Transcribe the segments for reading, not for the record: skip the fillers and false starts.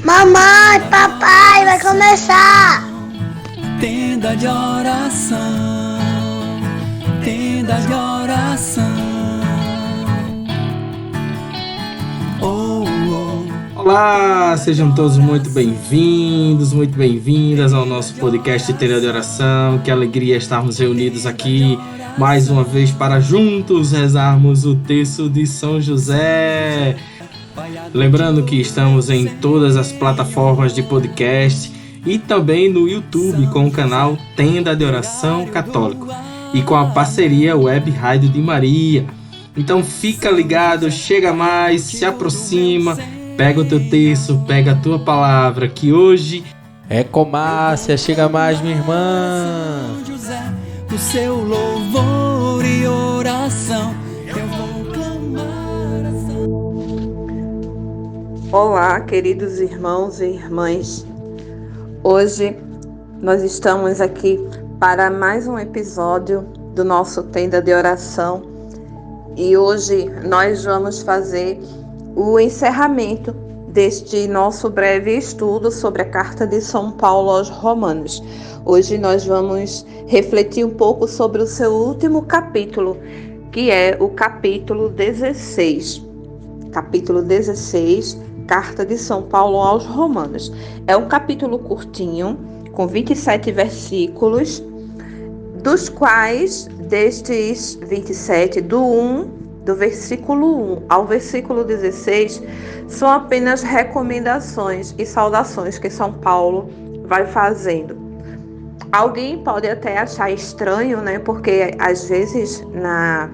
Mamãe, papai, vai começar! Tenda de oração, tenda de oração. Olá, sejam todos muito bem-vindos, muito bem-vindas ao nosso podcast Tenda de Oração. Que alegria estarmos reunidos aqui mais uma vez para juntos rezarmos o texto de São José. Lembrando que estamos em todas as plataformas de podcast e também no YouTube com o canal Tenda de Oração Católico e com a parceria Web Rádio de Maria. Então fica ligado, chega mais, se aproxima, pega o teu texto, pega a tua palavra, que hoje é com Márcia. Chega mais, minha irmã. O seu louvor e oração, eu vou clamar a São. Olá, queridos irmãos e irmãs. Hoje nós estamos aqui para mais um episódio do nosso Tenda de Oração e hoje nós vamos fazer o encerramento deste nosso breve estudo sobre a carta de São Paulo aos Romanos. Hoje nós vamos refletir um pouco sobre o seu último capítulo, que é o capítulo 16. Capítulo 16, carta de São Paulo aos Romanos. É um capítulo curtinho, com 27 versículos, dos quais, destes 27, do versículo 1 ao versículo 16, são apenas recomendações e saudações que São Paulo vai fazendo. Alguém pode até achar estranho, né? Porque às vezes na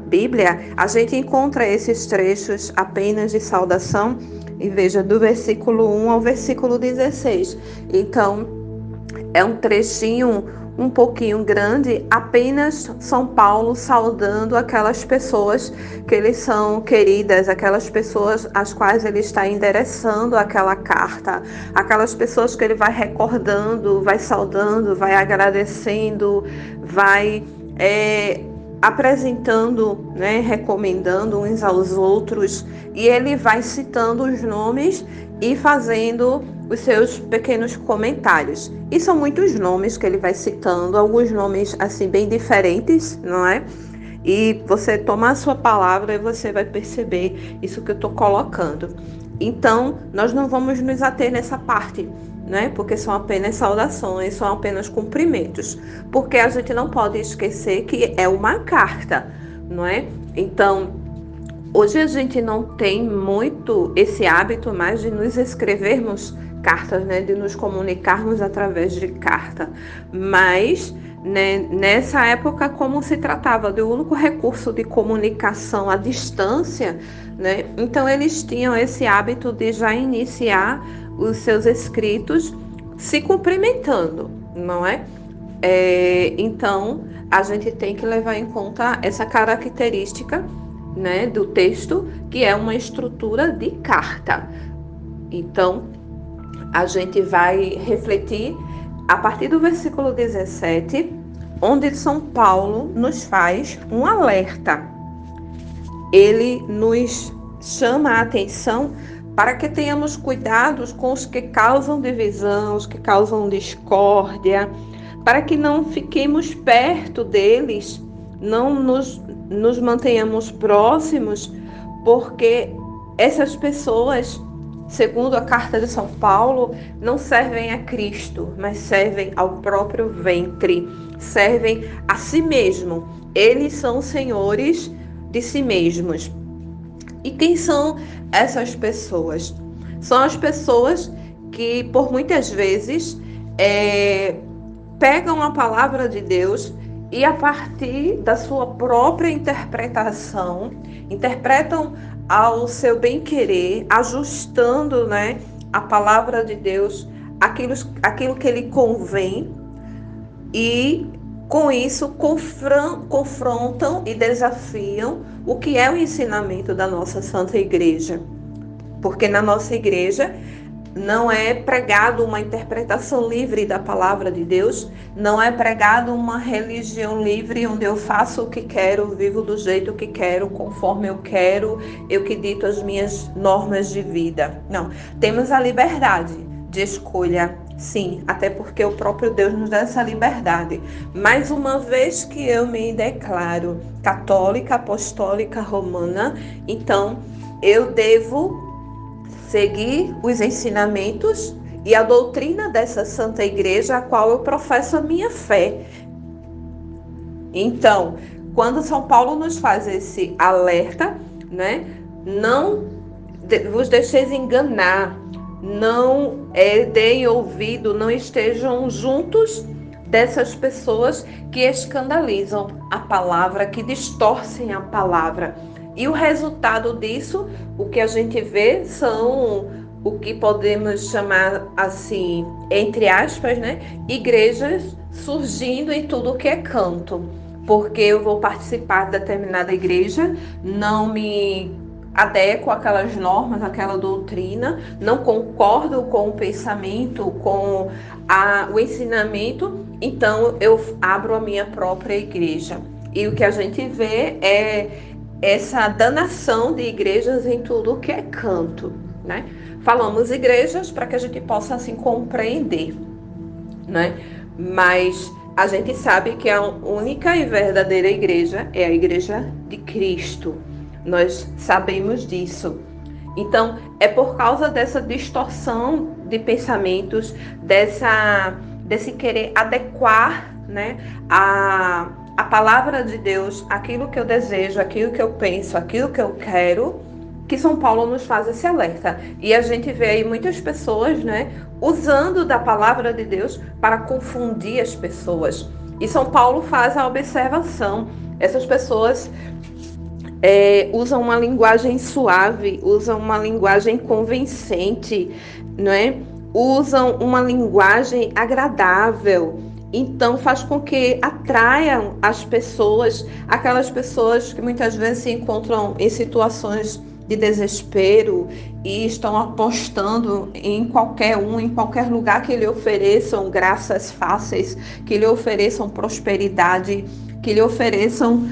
Bíblia a gente encontra esses trechos apenas de saudação, e veja, do versículo 1 ao versículo 16. Então, é um trechinho um pouquinho grande, apenas São Paulo saudando aquelas pessoas que lhe são queridas, aquelas pessoas às quais ele está endereçando aquela carta, aquelas pessoas que ele vai recordando, vai saudando, vai agradecendo, vai apresentando, né, recomendando uns aos outros, e ele vai citando os nomes e fazendo os seus pequenos comentários. E são muitos nomes que ele vai citando, alguns nomes assim bem diferentes, não é? E você toma a sua palavra e você vai perceber isso que eu estou colocando. Então, nós não vamos nos ater nessa parte, né? Porque são apenas saudações, são apenas cumprimentos. Porque a gente não pode esquecer que é uma carta, não é? Então, hoje a gente não tem muito esse hábito mais de nos escrevermos cartas, né, de nos comunicarmos através de carta, mas, né, nessa época, como se tratava do único recurso de comunicação à distância, né, então eles tinham esse hábito de já iniciar os seus escritos se cumprimentando, não é? Então a gente tem que levar em conta essa característica, né, do texto, que é uma estrutura de carta. Então a gente vai refletir a partir do versículo 17, onde São Paulo nos faz um alerta. Ele nos chama a atenção para que tenhamos cuidados com os que causam divisão, os que causam discórdia, para que não fiquemos perto deles, não nos mantenhamos próximos, porque essas pessoas, segundo a carta de São Paulo, não servem a Cristo, mas servem ao próprio ventre, servem a si mesmo. Eles são senhores de si mesmos. E quem são essas pessoas? São as pessoas que, por muitas vezes, pegam a palavra de Deus e, a partir da sua própria interpretação, interpretam ao seu bem-querer, ajustando, né, a palavra de Deus, aquilo que lhe convém, e com isso confrontam e desafiam o que é o ensinamento da nossa Santa Igreja. Porque na nossa igreja não é pregado uma interpretação livre da palavra de Deus, não é pregado uma religião livre onde eu faço o que quero, vivo do jeito que quero, conforme eu quero, eu que dito as minhas normas de vida. Não, temos a liberdade de escolha, sim, até porque o próprio Deus nos dá essa liberdade. Mas uma vez que eu me declaro católica, apostólica, romana, então eu devo seguir os ensinamentos e a doutrina dessa Santa Igreja, a qual eu professo a minha fé. Então, quando São Paulo nos faz esse alerta, né, não vos deixeis enganar, não deem ouvido, não estejam juntos dessas pessoas que escandalizam a palavra, que distorcem a palavra. E o resultado disso, o que a gente vê são o que podemos chamar assim, entre aspas, né, igrejas surgindo em tudo que é canto. Porque eu vou participar de determinada igreja, não me adequo àquelas normas, àquela doutrina, não concordo com o pensamento, com o ensinamento, então eu abro a minha própria igreja. E o que a gente vê é essa danação de igrejas em tudo que é canto, né? Falamos igrejas para que a gente possa assim compreender, né? Mas a gente sabe que a única e verdadeira igreja é a igreja de Cristo. Nós sabemos disso. Então, é por causa dessa distorção de pensamentos, desse querer adequar, né, a palavra de Deus, aquilo que eu desejo, aquilo que eu penso, aquilo que eu quero, que São Paulo nos faz esse alerta. E a gente vê aí muitas pessoas, né, usando da palavra de Deus para confundir as pessoas. E São Paulo faz a observação. Essas pessoas usam uma linguagem suave, usam uma linguagem convincente, não é? Usam uma linguagem agradável. Então faz com que atraiam as pessoas, aquelas pessoas que muitas vezes se encontram em situações de desespero e estão apostando em qualquer lugar que lhe ofereçam graças fáceis, que lhe ofereçam prosperidade, que lhe ofereçam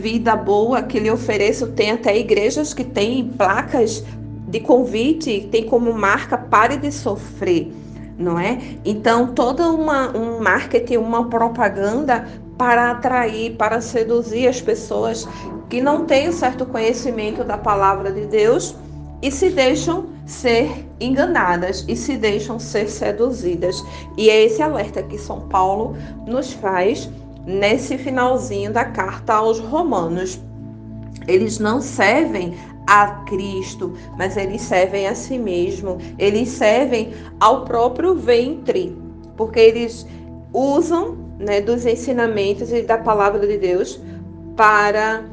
vida boa, que lhe ofereçam, tem até igrejas que têm placas de convite, tem como marca pare de sofrer, não é? Então todo um marketing, uma propaganda para atrair, para seduzir as pessoas que não têm um certo conhecimento da palavra de Deus e se deixam ser enganadas e se deixam ser seduzidas. E é esse alerta que São Paulo nos faz nesse finalzinho da carta aos Romanos. Eles não servem a Cristo, mas eles servem a si mesmo, eles servem ao próprio ventre, porque eles usam, né, dos ensinamentos e da palavra de Deus para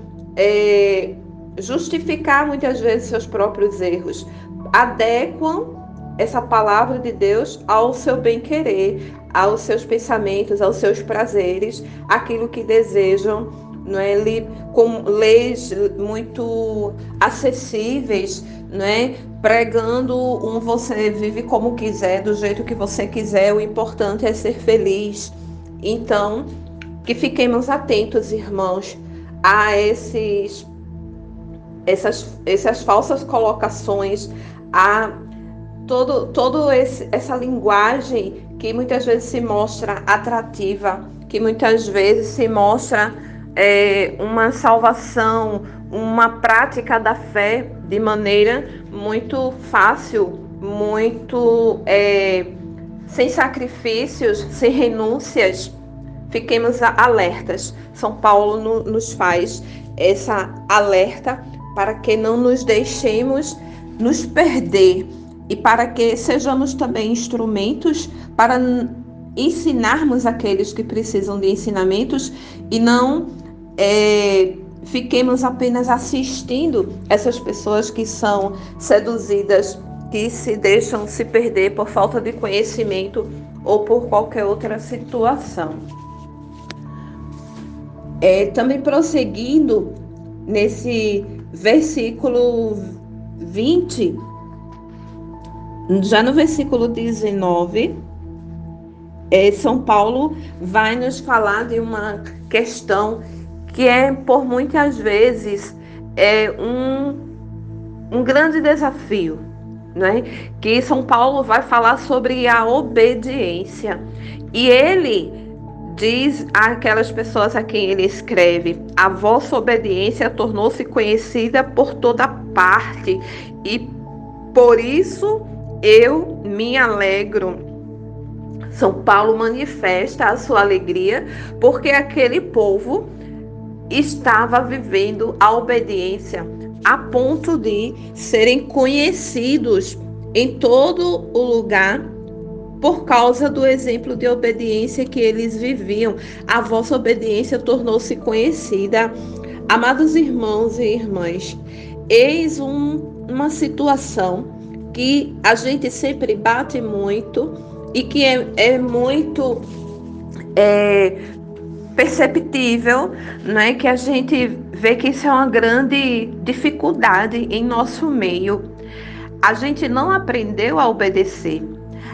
justificar muitas vezes seus próprios erros, adequam essa palavra de Deus ao seu bem-querer, aos seus pensamentos, aos seus prazeres, aquilo que desejam, não é? Com leis muito acessíveis, não é? Pregando você vive como quiser, do jeito que você quiser, o importante é ser feliz. Então, que fiquemos atentos, irmãos, a essas falsas colocações, a essa linguagem que muitas vezes se mostra atrativa, que muitas vezes se mostra uma salvação, uma prática da fé de maneira muito fácil, muito sem sacrifícios, sem renúncias. Fiquemos alertas. São Paulo nos faz essa alerta para que não nos deixemos nos perder e para que sejamos também instrumentos para ensinarmos aqueles que precisam de ensinamentos e não fiquemos apenas assistindo essas pessoas que são seduzidas, que se deixam se perder por falta de conhecimento ou por qualquer outra situação. Também prosseguindo nesse versículo 20, Já no versículo 19, São Paulo vai nos falar de uma questão que por muitas vezes, um grande desafio, né? Que São Paulo vai falar sobre a obediência. E ele diz àquelas pessoas a quem ele escreve: a vossa obediência tornou-se conhecida por toda parte, e por isso eu me alegro. São Paulo manifesta a sua alegria porque aquele povo estava vivendo a obediência a ponto de serem conhecidos em todo o lugar por causa do exemplo de obediência que eles viviam. A vossa obediência tornou-se conhecida. Amados irmãos e irmãs, eis uma situação que a gente sempre bate muito e que é muito perceptível, né? Que a gente vê que isso é uma grande dificuldade em nosso meio. A gente não aprendeu a obedecer.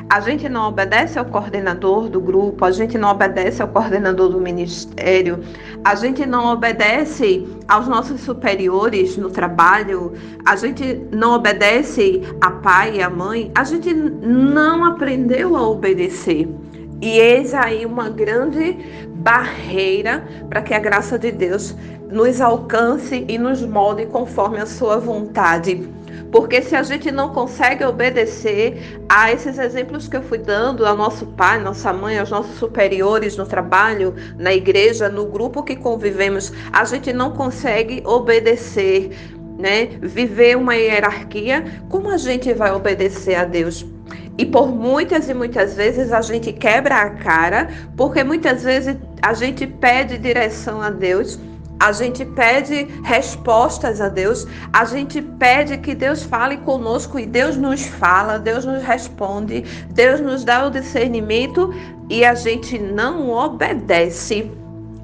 A gente não obedece ao coordenador do grupo, a gente não obedece ao coordenador do ministério, a gente não obedece aos nossos superiores no trabalho, a gente não obedece a pai e a mãe, a gente não aprendeu a obedecer. E eis aí uma grande barreira para que a graça de Deus nos alcance e nos molde conforme a sua vontade. Porque se a gente não consegue obedecer a esses exemplos que eu fui dando, ao nosso pai, nossa mãe, aos nossos superiores no trabalho, na igreja, no grupo que convivemos, a gente não consegue obedecer, né? Viver uma hierarquia, como a gente vai obedecer a Deus? E por muitas e muitas vezes a gente quebra a cara, porque muitas vezes a gente pede direção a Deus, a gente pede respostas a Deus, a gente pede que Deus fale conosco e Deus nos fala, Deus nos responde, Deus nos dá o discernimento e a gente não obedece.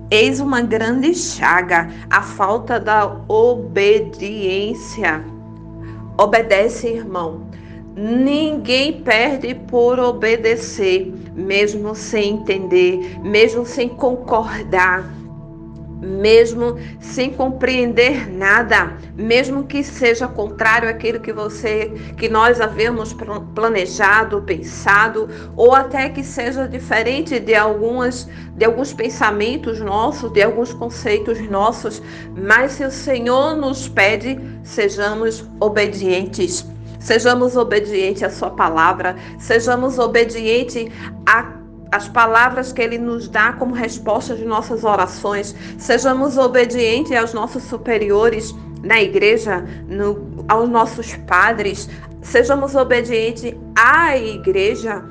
Eis uma grande chaga, a falta da obediência. Obedece, irmão. Ninguém perde por obedecer, mesmo sem entender, mesmo sem concordar, mesmo sem compreender nada, mesmo que seja contrário àquilo que nós havíamos planejado, pensado, ou até que seja diferente de alguns pensamentos nossos, de alguns conceitos nossos, mas se o Senhor nos pede, sejamos obedientes. Sejamos obedientes à sua palavra, sejamos obedientes às palavras que Ele nos dá como resposta de nossas orações, sejamos obedientes aos nossos superiores na igreja, aos nossos padres, sejamos obedientes à igreja,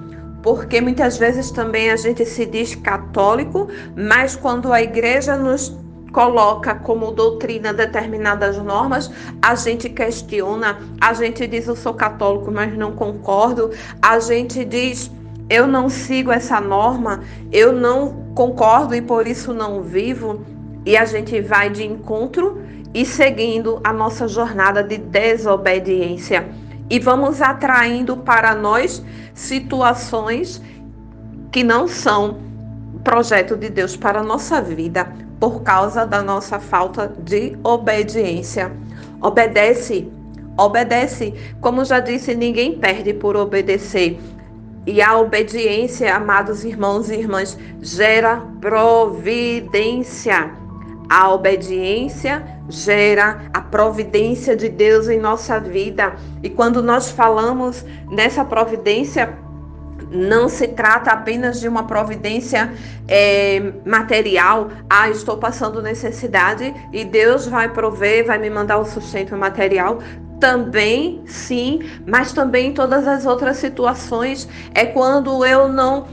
porque muitas vezes também a gente se diz católico, mas quando a igreja nos coloca como doutrina determinadas normas, a gente questiona, a gente diz eu sou católico, mas não concordo, a gente diz eu não sigo essa norma, eu não concordo e por isso não vivo, e a gente vai de encontro e seguindo a nossa jornada de desobediência e vamos atraindo para nós situações que não são projeto de Deus para a nossa vida, por causa da nossa falta de obediência. Obedece, como já disse, ninguém perde por obedecer. E a obediência, amados irmãos e irmãs, gera providência. A obediência gera a providência de Deus em nossa vida. E quando nós falamos nessa providência, não se trata apenas de uma providência material. Estou passando necessidade e Deus vai prover, vai me mandar o sustento material. Também, sim, mas também em todas as outras situações. É quando eu não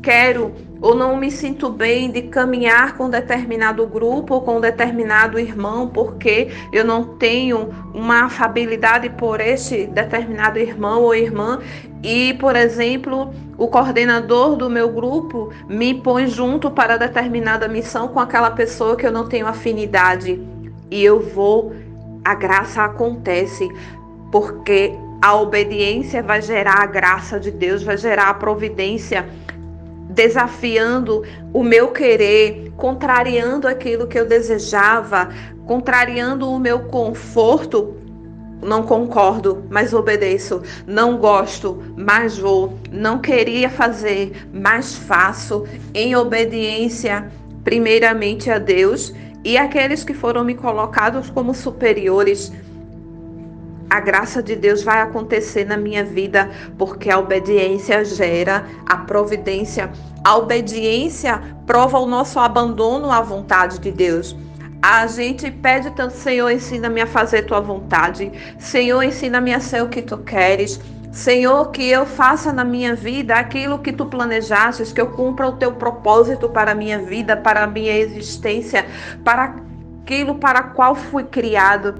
quero ou não me sinto bem de caminhar com determinado grupo ou com determinado irmão, porque eu não tenho uma afabilidade por este determinado irmão ou irmã e, por exemplo, o coordenador do meu grupo me põe junto para determinada missão com aquela pessoa que eu não tenho afinidade e eu vou, a graça acontece porque A obediência vai gerar a graça de Deus, vai gerar a providência, desafiando o meu querer, contrariando aquilo que eu desejava, contrariando o meu conforto. Não concordo, mas obedeço. Não gosto, mas vou. Não queria fazer, mas faço, em obediência primeiramente a Deus e àqueles que foram me colocados como superiores. A graça de Deus vai acontecer na minha vida, porque a obediência gera a providência. A obediência prova o nosso abandono à vontade de Deus. A gente pede tanto: Senhor, ensina-me a fazer tua vontade. Senhor, ensina-me a ser o que tu queres. Senhor, que eu faça na minha vida aquilo que tu planejastes, que eu cumpra o teu propósito para a minha vida, para a minha existência, para aquilo para o qual fui criado.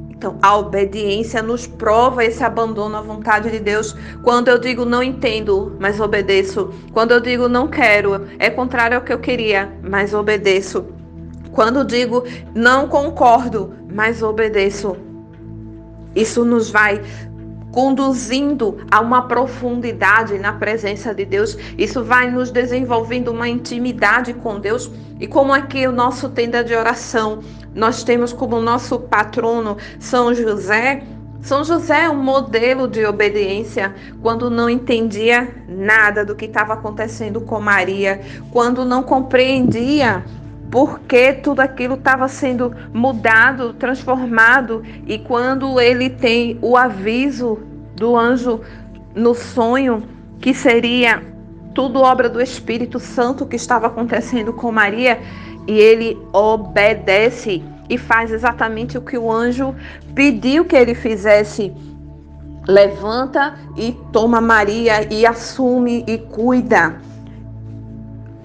Então, a obediência nos prova esse abandono à vontade de Deus. Quando eu digo não entendo, mas obedeço. Quando eu digo não quero, é contrário ao que eu queria, mas obedeço. Quando eu digo não concordo, mas obedeço. Isso nos vai conduzindo a uma profundidade na presença de Deus. Isso vai nos desenvolvendo uma intimidade com Deus. E como aqui o nosso tenda de oração, nós temos como nosso patrono São José. São José é um modelo de obediência quando não entendia nada do que estava acontecendo com Maria, quando não compreendia porque tudo aquilo estava sendo mudado, transformado, e quando ele tem o aviso do anjo no sonho, que seria tudo obra do Espírito Santo que estava acontecendo com Maria, e ele obedece e faz exatamente o que o anjo pediu que ele fizesse. Levanta e toma Maria e assume e cuida.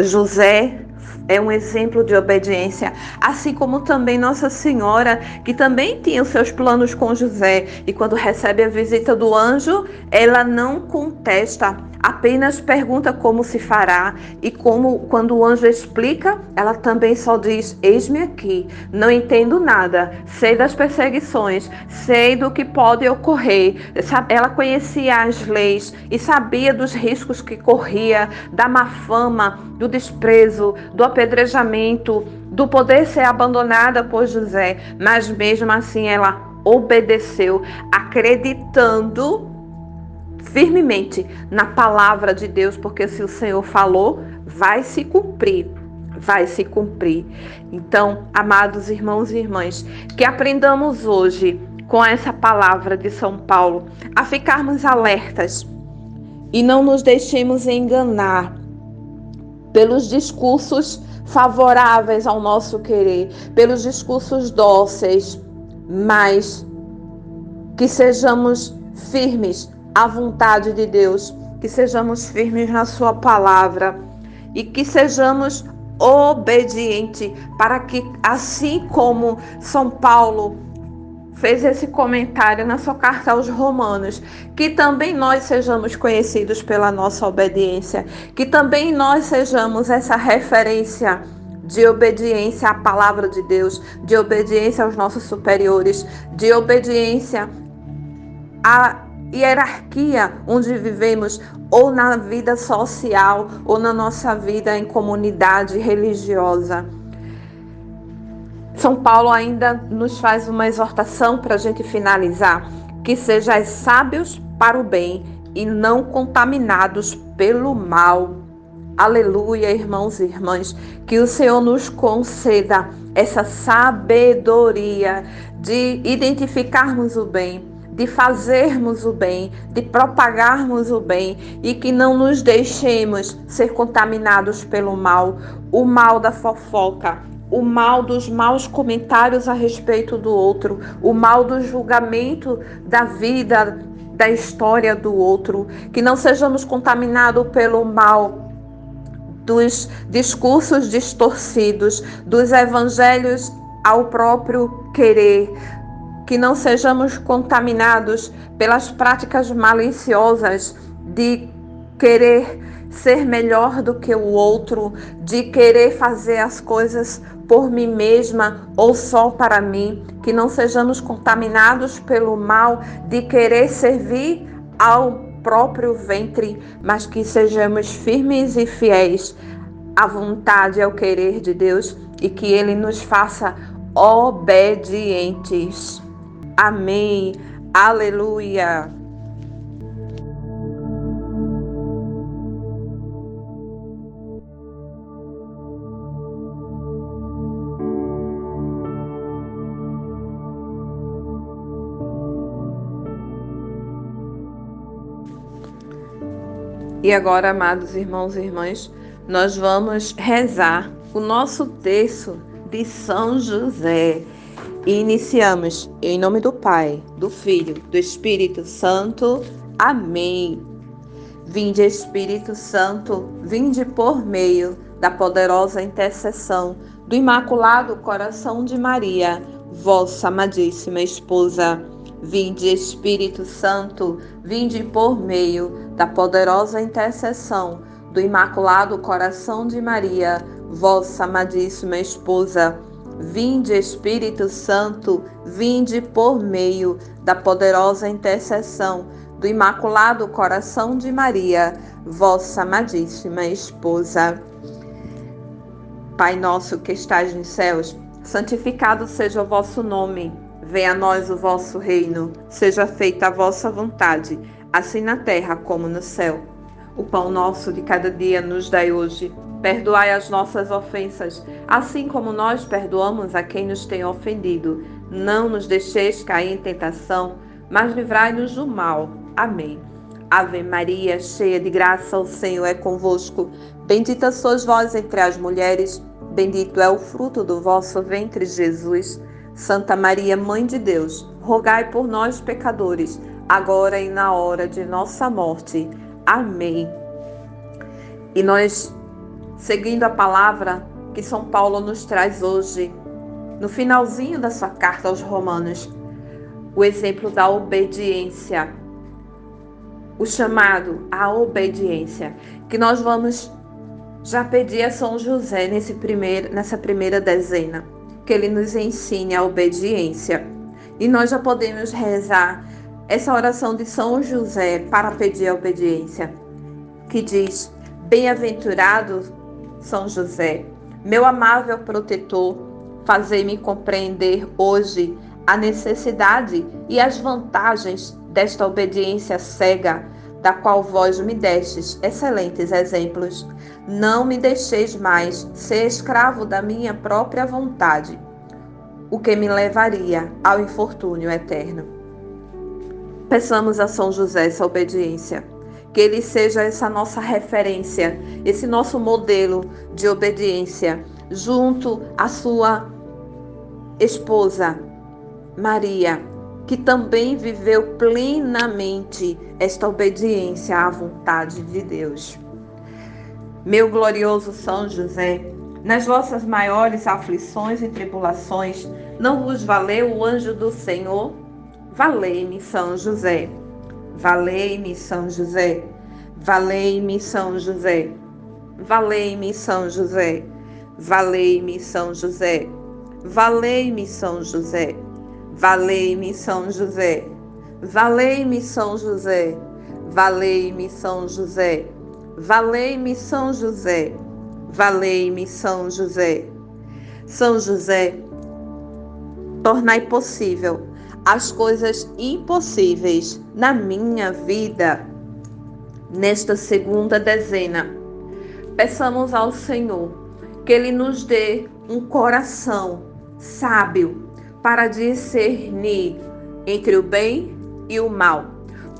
José é um exemplo de obediência, assim como também Nossa Senhora, que também tinha os seus planos com José, e quando recebe a visita do anjo, ela não contesta, apenas pergunta como se fará, e quando o anjo explica, ela também só diz: eis-me aqui, não entendo nada, sei das perseguições, sei do que pode ocorrer. Ela conhecia as leis e sabia dos riscos que corria, da má fama, do desprezo, do apedrejamento, do poder ser abandonada por José, mas mesmo assim ela obedeceu, acreditando firmemente na palavra de Deus, porque se o Senhor falou, vai se cumprir, vai se cumprir. Então, amados irmãos e irmãs, que aprendamos hoje com essa palavra de São Paulo a ficarmos alertas e não nos deixemos enganar pelos discursos favoráveis ao nosso querer, pelos discursos dóceis, mas que sejamos firmes à vontade de Deus, que sejamos firmes na sua palavra e que sejamos obedientes, para que, assim como São Paulo fez esse comentário na sua carta aos Romanos, que também nós sejamos conhecidos pela nossa obediência, que também nós sejamos essa referência de obediência à palavra de Deus, de obediência aos nossos superiores, de obediência à hierarquia onde vivemos, ou na vida social, ou na nossa vida em comunidade religiosa. São Paulo ainda nos faz uma exortação para a gente finalizar: que sejais sábios para o bem e não contaminados pelo mal. Aleluia, irmãos e irmãs, que o Senhor nos conceda essa sabedoria de identificarmos o bem, de fazermos o bem, de propagarmos o bem, e que não nos deixemos ser contaminados pelo mal, o mal da fofoca, o mal dos maus comentários a respeito do outro, o mal do julgamento da vida, da história do outro, que não sejamos contaminados pelo mal dos discursos distorcidos, dos evangelhos ao próprio querer, que não sejamos contaminados pelas práticas maliciosas de querer ser melhor do que o outro, de querer fazer as coisas por mim mesma ou só para mim, que não sejamos contaminados pelo mal de querer servir ao próprio ventre, mas que sejamos firmes e fiéis à vontade e ao querer de Deus e que Ele nos faça obedientes. Amém. Aleluia. E agora, amados irmãos e irmãs, nós vamos rezar o nosso terço de São José. E iniciamos em nome do Pai, do Filho, do Espírito Santo. Amém. Vinde, Espírito Santo, vinde por meio da poderosa intercessão do Imaculado Coração de Maria, vossa amadíssima esposa. Vinde, Espírito Santo, vinde por meio da poderosa intercessão do Imaculado Coração de Maria, vossa amadíssima esposa. Vinde, Espírito Santo, vinde por meio da poderosa intercessão do Imaculado Coração de Maria, vossa amadíssima esposa. Pai nosso que estais nos céus, santificado seja o vosso nome. Venha a nós o vosso reino, seja feita a vossa vontade, assim na terra como no céu. O pão nosso de cada dia nos dai hoje. Perdoai as nossas ofensas, assim como nós perdoamos a quem nos tem ofendido. Não nos deixeis cair em tentação, mas livrai-nos do mal. Amém. Ave Maria, cheia de graça, o Senhor é convosco. Bendita sois vós entre as mulheres, bendito é o fruto do vosso ventre, Jesus. Santa Maria, Mãe de Deus, rogai por nós, pecadores, agora e na hora de nossa morte. Amém. E nós, seguindo a palavra que São Paulo nos traz hoje, no finalzinho da sua carta aos Romanos, o exemplo da obediência, o chamado à obediência, que nós vamos já pedir a São José nessa primeira dezena, que ele nos ensine a obediência. E nós já podemos rezar essa oração de São José para pedir a obediência, que diz: bem-aventurado São José, meu amável protetor, fazei-me compreender hoje a necessidade e as vantagens desta obediência cega, da qual vós me destes excelentes exemplos. Não me deixeis mais ser escravo da minha própria vontade, o que me levaria ao infortúnio eterno. Peçamos a São José essa obediência, que ele seja essa nossa referência, esse nosso modelo de obediência, junto à sua esposa, Maria, que também viveu plenamente esta obediência à vontade de Deus. Meu glorioso São José, nas vossas maiores aflições e tribulações, não vos valeu o anjo do Senhor? Valei-me, São José. Valei-me, São José. Valei-me, São José. Valei-me, São José. Valei-me, São José. Valei-me, São José. Valei-me, São José. Valei-me, São José. Valei-me, São José. Valei-me, São José. Valei-me, São José. São José, tornai possível as coisas impossíveis na minha vida. Nesta segunda dezena, peçamos ao Senhor que Ele nos dê um coração sábio para discernir entre o bem e o mal.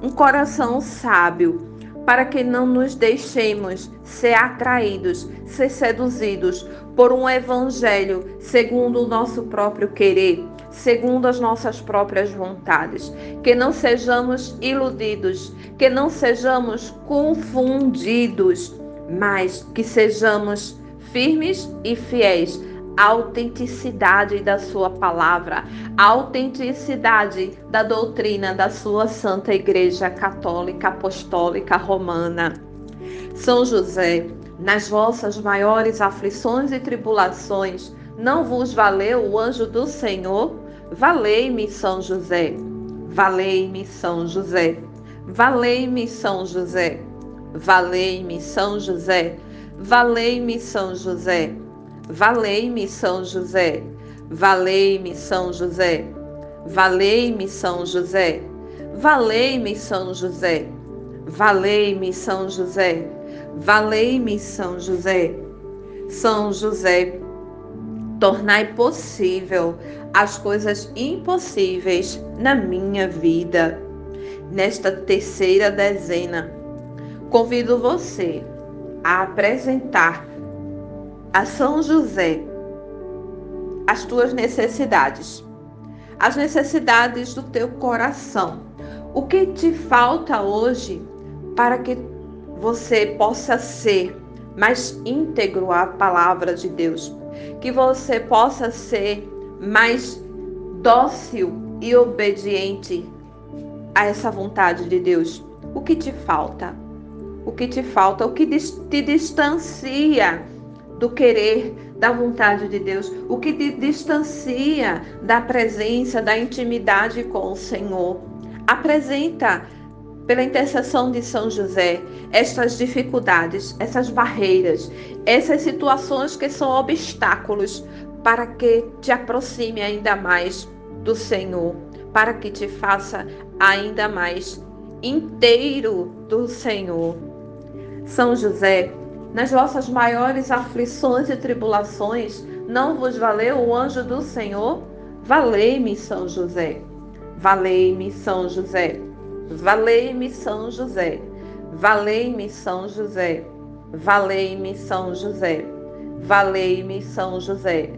Um coração sábio para que não nos deixemos ser atraídos, ser seduzidos por um evangelho segundo o nosso próprio querer, segundo as nossas próprias vontades. Que não sejamos iludidos, que não sejamos confundidos, mas que sejamos firmes e fiéis à autenticidade da sua palavra, à autenticidade da doutrina da sua Santa Igreja Católica Apostólica Romana. São José, nas vossas maiores aflições e tribulações, não vos valeu o anjo do Senhor? Valei-me, São José. Valei-me, São José. Valei-me, São José. Valei-me, São José. Valei-me, São José. Valei-me, São José. Valei-me, São José. Valei-me, São José. Valei-me, São José. Valei-me, São José. Valei-me, São José. São José, tornai possível as coisas impossíveis na minha vida. Nesta terceira dezena, convido você a apresentar a São José as tuas necessidades, as necessidades do teu coração. O que te falta hoje para que você possa ser mais íntegro à palavra de Deus, que você possa ser mais dócil e obediente a essa vontade de Deus? O que te falta? O que te falta? O que te distancia do querer, da vontade de Deus? O que te distancia da presença, da intimidade com o Senhor? Apresenta, pela intercessão de São José, estas dificuldades, essas barreiras, essas situações que são obstáculos para que te aproxime ainda mais do Senhor, para que te faça ainda mais inteiro do Senhor. São José, nas vossas maiores aflições e tribulações, não vos valeu o anjo do Senhor? Valei-me, São José. Valei-me, São José. Valei-me, São José. Valei-me, São José. Valei-me, São José. Valei-me, São José.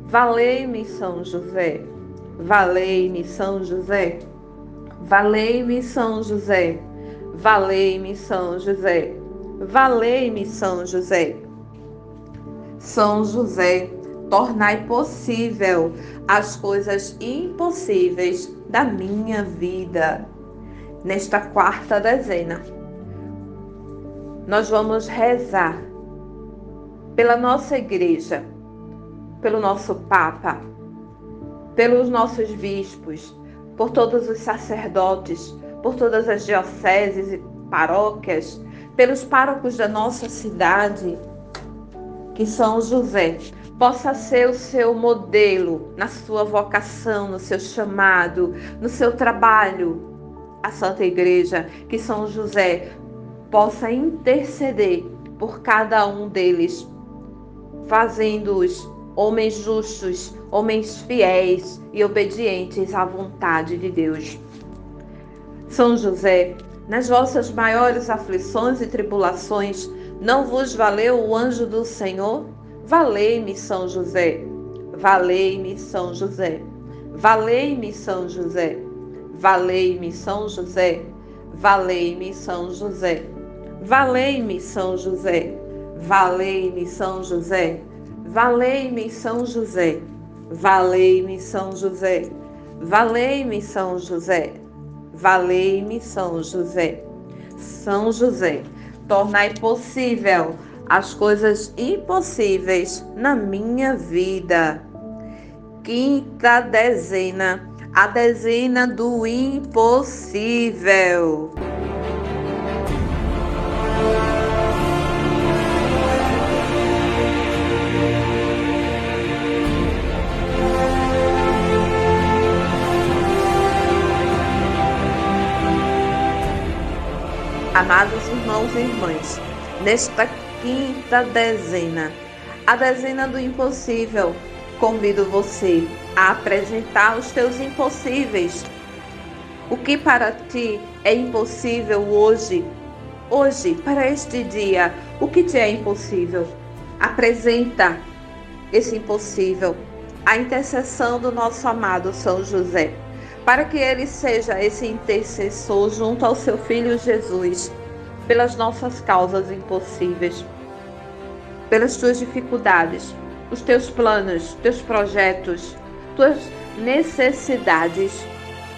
Valei-me, São José. Valei-me, São José. Valei-me, São José. Valei-me, São José. Valei-me, São José. São José, tornai possível as coisas impossíveis da minha vida. Nesta quarta dezena, nós vamos rezar pela nossa igreja, pelo nosso Papa, pelos nossos bispos, por todos os sacerdotes, por todas as dioceses e paróquias, pelos párocos da nossa cidade, que São José possa ser o seu modelo na sua vocação, no seu chamado, no seu trabalho, a Santa Igreja, que São José possa interceder por cada um deles, fazendo-os homens justos, homens fiéis e obedientes à vontade de Deus. São José, nas vossas maiores aflições e tribulações, não vos valeu o anjo do Senhor? Valei-me, São José. Valei-me, São José. Valei-me, São José. Valei-me, São José. Valei-me, São José. Valei-me, São José. Valei-me, São José. Valei-me, São José. Valei-me, São José. Valei-me, São José. Valei-me, São José. São José, tornai possível as coisas impossíveis na minha vida. Quinta dezena, a dezena do impossível. Amados irmãos e irmãs, nesta quinta dezena, a dezena do impossível, convido você a apresentar os teus impossíveis. O que para ti é impossível hoje? Hoje, para este dia, o que te é impossível? Apresenta esse impossível à intercessão do nosso amado São José, para que ele seja esse intercessor junto ao seu Filho Jesus, pelas nossas causas impossíveis, pelas tuas dificuldades, os teus planos, teus projetos, tuas necessidades,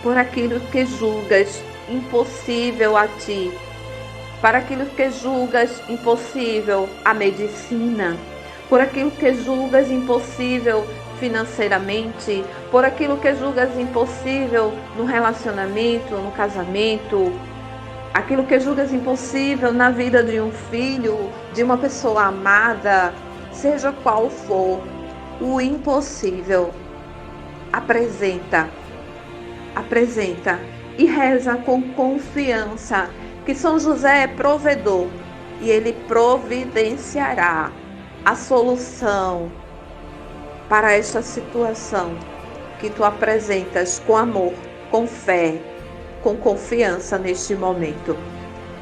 por aquilo que julgas impossível a ti. para aquilo que julgas impossível, a medicina, por aquilo que julgas impossível financeiramente, por aquilo que julgas impossível no relacionamento, no casamento, aquilo que julgas impossível na vida de um filho, de uma pessoa amada, seja qual for o impossível, apresenta e reza com confiança que São José é provedor e ele providenciará a solução para esta situação que tu apresentas com amor, com fé, com confiança neste momento.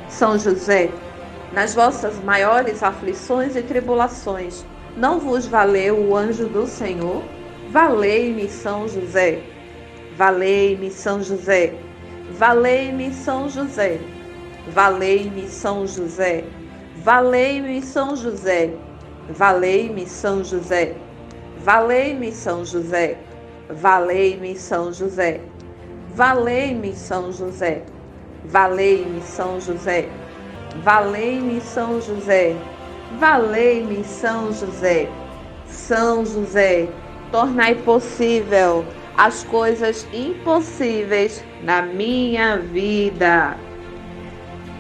São José, nas vossas maiores aflições e tribulações, não vos valeu o anjo do Senhor? Valei-me, São José. Valei-me, São José. Valei-me, São José. Valei-me, São José. Valei-me, São José. Valei-me, São José. Valei-me, São José. Valei-me, São José. Valei-me, São José. Valei-me, São José. Valei-me, São José. Valei-me, São José. São José, tornai possível as coisas impossíveis na minha vida.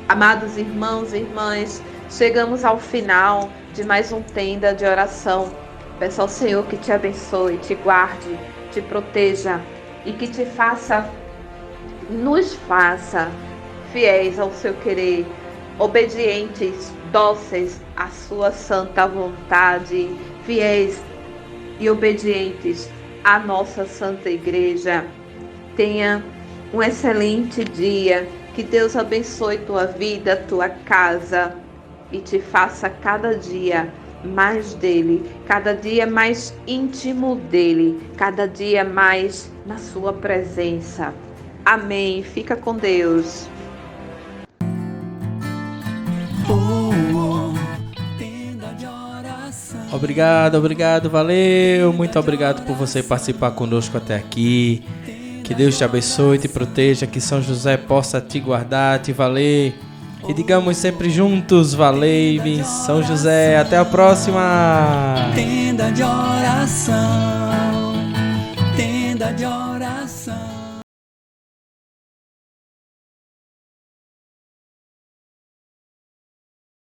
Amados irmãos e irmãs, chegamos ao final de mais um Tenda de Oração. Peço ao Senhor que te abençoe, te guarde, te proteja e que nos faça fiéis ao seu querer, obedientes, dóceis à sua santa vontade, fiéis e obedientes à nossa Santa Igreja. Tenha um excelente dia, que Deus abençoe tua vida, tua casa e te faça cada dia mais dele, cada dia mais íntimo dele, cada dia mais na sua presença. Amém. Fica com Deus. Obrigado, valeu. Muito obrigado por você participar conosco até aqui. Que Deus te abençoe, te proteja, que São José possa te guardar, te valer. E digamos sempre juntos, valei-me, São José. Até a próxima. Tenda de oração, tenda de oração.